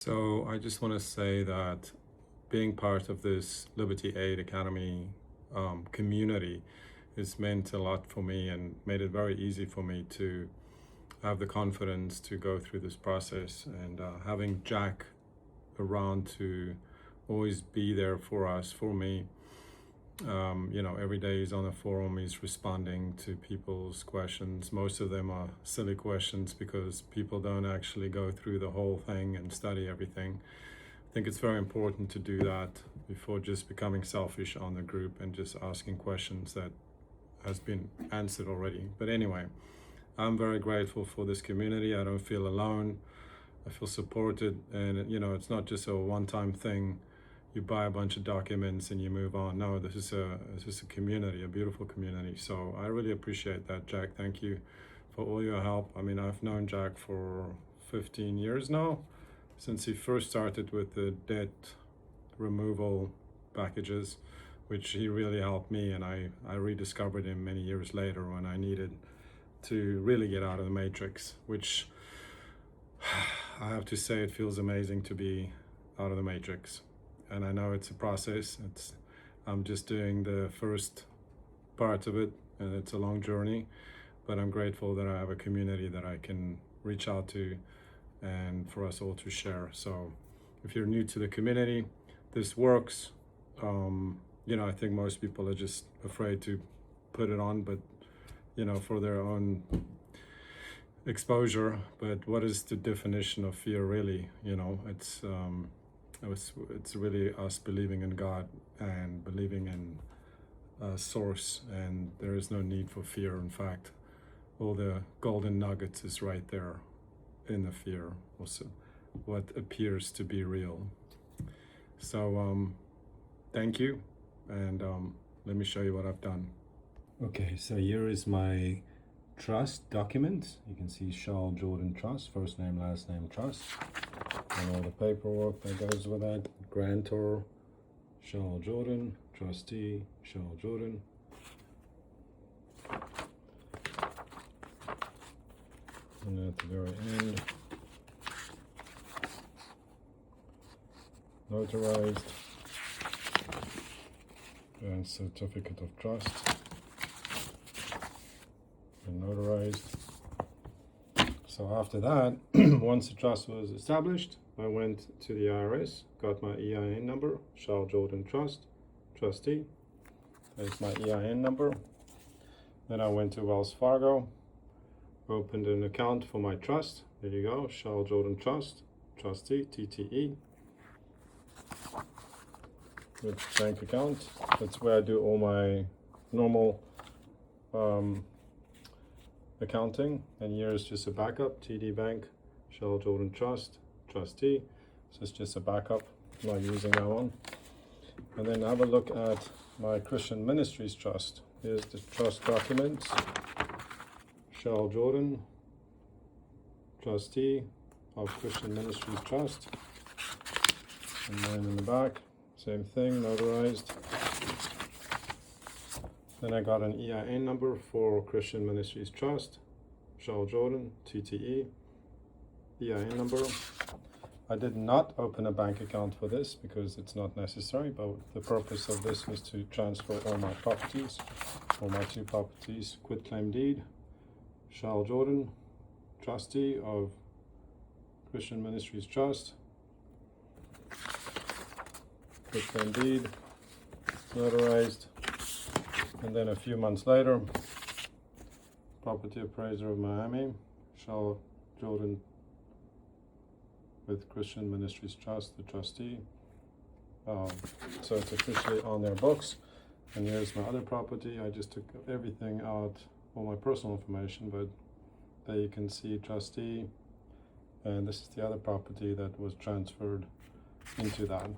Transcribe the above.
So I just want to say that being part of this Liberty Aid Academy community has meant a lot for me and made it very easy for me to have the confidence to go through this process, and having Jack around to always be there for us, for me. Every day he's on the forum, he's responding to people's questions. Most of them are silly questions because people don't actually go through the whole thing and study everything. I think it's very important to do that before just becoming selfish on the group and just asking questions that has been answered already. But anyway, I'm very grateful for this community. I don't feel alone. I feel supported, and it's not just a one-time thing. You buy a bunch of documents and you move on. No, this is a community, a beautiful community. So I really appreciate that, Jack. Thank you for all your help. I mean, I've known Jack for 15 years now, since he first started with the debt removal packages, which he really helped me, and I rediscovered him many years later when I needed to really get out of the matrix, which I have to say, it feels amazing to be out of the matrix. And I know it's a process. I'm just doing the first part of it, and it's a long journey, but I'm grateful that I have a community that I can reach out to and for us all to share. So if you're new to the community, this works. I think most people are just afraid to put it on, but for their own exposure. But what is the definition of fear really? It's really us believing in God and believing in source, and there is no need for fear. In fact, all the golden nuggets is right there in the fear, also what appears to be real. So thank you, and let me show you what I've done. Okay, so here is my trust document. You can see Charl Jordaan Trust, first name, last name, trust, and all the paperwork that goes with that. Grantor, Charl Jordaan. Trustee, Charl Jordaan. And then at the very end, notarized, and certificate of trust, and notarized. So after that, once the trust was established, I went to the IRS, got my EIN number, Charl Jordaan Trust, trustee. There's my EIN number. Then I went to Wells Fargo, opened an account for my trust. There you go, Charl Jordaan Trust, trustee, TTE. With bank account. That's where I do all my normal accounting, and here is just a backup. TD Bank, Charl Jordaan Trust, trustee. So it's just a backup, I'm not using that one. And then have a look at my Christian Ministries Trust. Here's the trust documents. Charl Jordaan, trustee of Christian Ministries Trust. And then in the back, same thing, notarized. Then I got an EIN number for Christian Ministries Trust, Charl Jordaan, TTE, EIN number. I did not open a bank account for this because it's not necessary, but the purpose of this was to transfer all my properties, all my 2 properties, quitclaim deed, Charl Jordaan, trustee of Christian Ministries Trust, quitclaim deed, notarized. And then a few months later, property appraiser of Miami, Charl Jordaan with Christian Ministries Trust, the trustee. So it's officially on their books. And here's my other property. I just took everything out, all my personal information, but there you can see trustee. And this is the other property that was transferred into that.